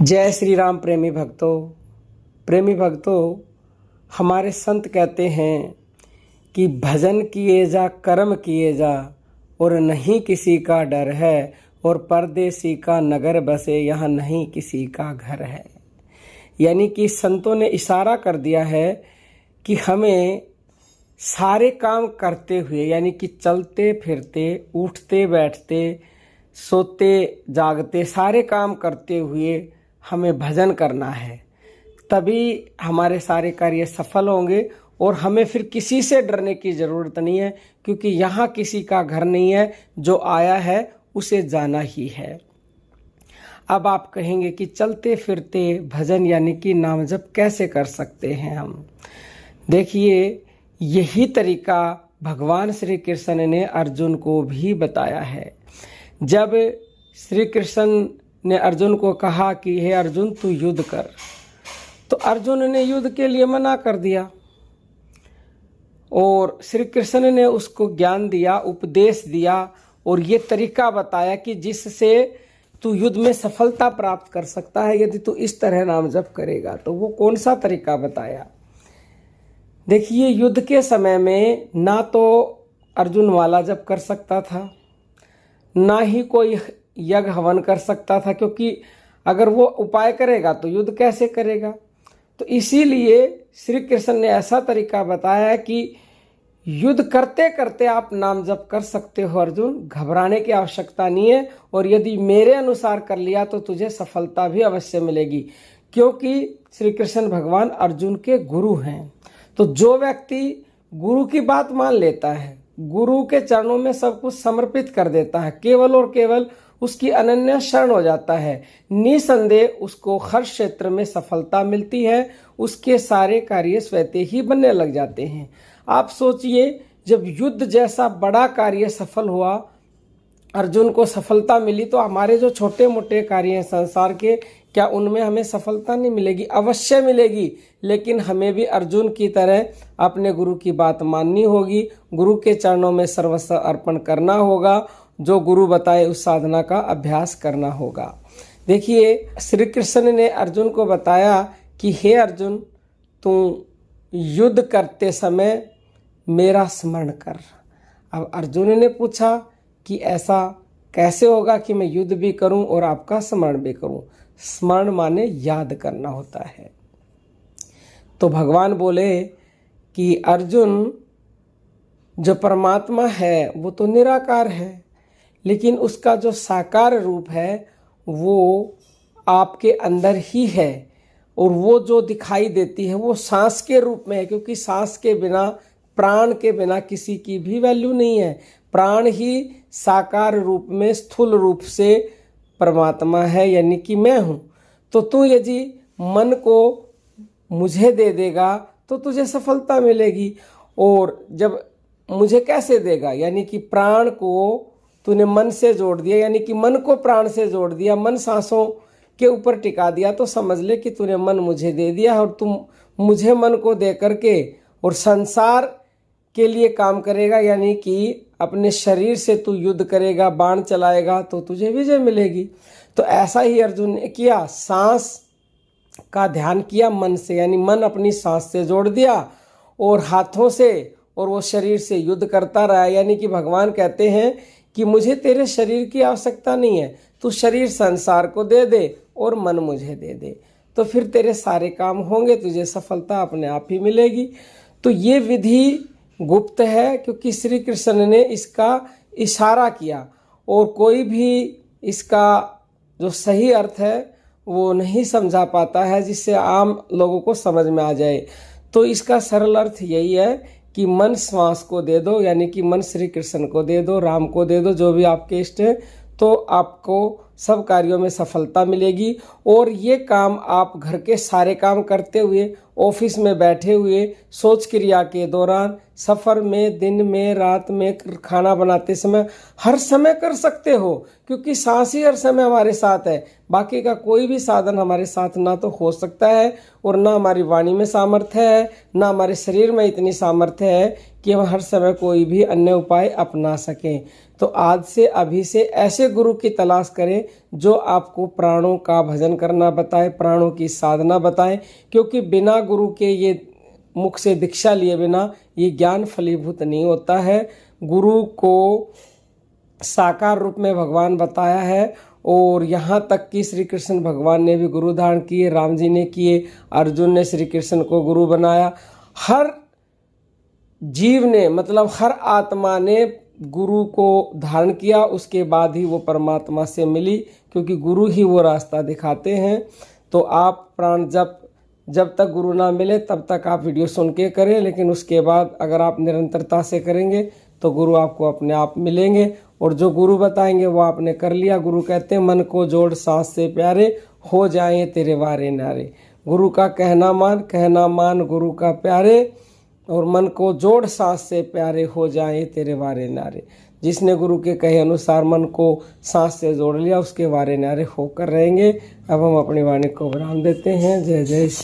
जय श्री राम। प्रेमी भक्तों, हमारे संत कहते हैं कि भजन किए जा, कर्म किए जा, और नहीं किसी का डर है, और परदेसी का नगर बसे, यहाँ नहीं किसी का घर है। यानी कि संतों ने इशारा कर दिया है कि हमें सारे काम करते हुए, यानी कि चलते फिरते, उठते बैठते, सोते जागते, सारे काम करते हुए हमें भजन करना है। तभी हमारे सारे कार्य सफल होंगे और हमें फिर किसी से डरने की ज़रूरत नहीं है, क्योंकि यहाँ किसी का घर नहीं है। जो आया है उसे जाना ही है। अब आप कहेंगे कि चलते फिरते भजन यानी कि नाम जप कैसे कर सकते हैं हम? देखिए, यही तरीका भगवान श्री कृष्ण ने अर्जुन को भी बताया है। जब श्री कृष्ण ने अर्जुन को कहा कि हे अर्जुन, तू युद्ध कर, तो अर्जुन ने युद्ध के लिए मना कर दिया और श्री कृष्ण ने उसको ज्ञान दिया, उपदेश दिया और ये तरीका बताया कि जिससे तू युद्ध में सफलता प्राप्त कर सकता है यदि तू इस तरह नाम जप करेगा। तो वो कौन सा तरीका बताया? देखिए, युद्ध के समय में ना तो अर्जुन वाला जप कर सकता था, ना ही कोई यज्ञ हवन कर सकता था, क्योंकि अगर वो उपाय करेगा तो युद्ध कैसे करेगा। तो इसीलिए श्री कृष्ण ने ऐसा तरीका बताया कि युद्ध करते करते आप नाम जप कर सकते हो अर्जुन, घबराने की आवश्यकता नहीं है। और यदि मेरे अनुसार कर लिया तो तुझे सफलता भी अवश्य मिलेगी, क्योंकि श्री कृष्ण भगवान अर्जुन के गुरु हैं। तो जो व्यक्ति गुरु की बात मान लेता है, गुरु के चरणों में सब कुछ समर्पित कर देता है, केवल और केवल उसकी अनन्य शरण हो जाता है, निसंदेह उसको हर क्षेत्र में सफलता मिलती है। उसके सारे कार्य स्वतः ही बनने लग जाते हैं। आप सोचिए, जब युद्ध जैसा बड़ा कार्य सफल हुआ, अर्जुन को सफलता मिली, तो हमारे जो छोटे मोटे कार्य हैं संसार के, क्या उनमें हमें सफलता नहीं मिलेगी? अवश्य मिलेगी, लेकिन हमें भी अर्जुन की तरह अपने गुरु की बात माननी होगी, गुरु के चरणों में सर्वस्व अर्पण करना होगा, जो गुरु बताए उस साधना का अभ्यास करना होगा। देखिए, श्री कृष्ण ने अर्जुन को बताया कि हे अर्जुन, तू युद्ध करते समय मेरा स्मरण कर। अब अर्जुन ने पूछा कि ऐसा कैसे होगा कि मैं युद्ध भी करूं और आपका स्मरण भी करूं? स्मरण माने याद करना होता है। तो भगवान बोले कि अर्जुन, जो परमात्मा है वो तो निराकार है, लेकिन उसका जो साकार रूप है वो आपके अंदर ही है, और वो जो दिखाई देती है वो सांस के रूप में है, क्योंकि सांस के बिना, प्राण के बिना किसी की भी वैल्यू नहीं है। प्राण ही साकार रूप में स्थूल रूप से परमात्मा है, यानी कि मैं हूँ। तो तू यदि मन को मुझे दे देगा तो तुझे सफलता मिलेगी। और जब मुझे कैसे देगा? यानी कि प्राण को तूने मन से जोड़ दिया, यानी कि मन को प्राण से जोड़ दिया, मन सांसों के ऊपर टिका दिया, तो समझ ले कि तूने मन मुझे दे दिया। और तुम मुझे मन को दे करके और संसार के लिए काम करेगा, यानी कि अपने शरीर से तू युद्ध करेगा, बाण चलाएगा, तो तुझे विजय मिलेगी। तो ऐसा ही अर्जुन ने किया, सांस का ध्यान किया मन से, यानी मन अपनी सांस से जोड़ दिया और हाथों से और वो शरीर से युद्ध करता रहा। यानी कि भगवान कहते हैं कि मुझे तेरे शरीर की आवश्यकता नहीं है, तू शरीर संसार को दे दे और मन मुझे दे दे, तो फिर तेरे सारे काम होंगे, तुझे सफलता अपने आप ही मिलेगी। तो ये विधि गुप्त है, क्योंकि श्री कृष्ण ने इसका इशारा किया, और कोई भी इसका जो सही अर्थ है वो नहीं समझा पाता है, जिससे आम लोगों को समझ में आ जाए। तो इसका सरल अर्थ यही है कि मन श्वास को दे दो, यानी कि मन श्री कृष्ण को दे दो, राम को दे दो, जो भी आपके इष्ट है, तो आपको सब कार्यों में सफलता मिलेगी। और ये काम आप घर के सारे काम करते हुए, ऑफिस में बैठे हुए, सोच क्रिया के दौरान, सफ़र में, दिन में, रात में, खाना बनाते समय, हर समय कर सकते हो, क्योंकि सांस ही हर समय हमारे साथ है। बाकी का कोई भी साधन हमारे साथ ना तो हो सकता है, और ना हमारी वाणी में सामर्थ्य है, ना हमारे शरीर में इतनी सामर्थ्य है कि हम हर समय कोई भी अन्य उपाय अपना सकें। तो आज से अभी से ऐसे गुरु की तलाश करें जो आपको प्राणों का भजन करना बताए, प्राणों की साधना बताए, क्योंकि बिना गुरु के ये मुख से दीक्षा लिए बिना ये ज्ञान फलीभूत नहीं होता है। गुरु को साकार रूप में भगवान बताया है, और यहाँ तक कि श्री कृष्ण भगवान ने भी गुरु धारण किए, राम जी ने किए, अर्जुन ने श्री कृष्ण को गुरु बनाया। हर जीव ने, मतलब हर आत्मा ने गुरु को धारण किया, उसके बाद ही वो परमात्मा से मिली, क्योंकि गुरु ही वो रास्ता दिखाते हैं। तो आप प्राण जब तक गुरु ना मिले तब तक आप वीडियो सुन के करें, लेकिन उसके बाद अगर आप निरंतरता से करेंगे तो गुरु आपको अपने आप मिलेंगे, और जो गुरु बताएंगे वो आपने कर लिया। गुरु कहते हैं मन को जोड़ सांस से प्यारे, हो जाएं तेरे वारे नारे। गुरु का कहना मान गुरु का प्यारे, और मन को जोड़ सांस से प्यारे, हो जाएं तेरे वारे नारे। जिसने गुरु के कहे अनुसार मन को सांस से जोड़ लिया, उसके वारे नारे होकर रहेंगे। अब हम अपनी वाणी को विराम देते हैं। जय जय।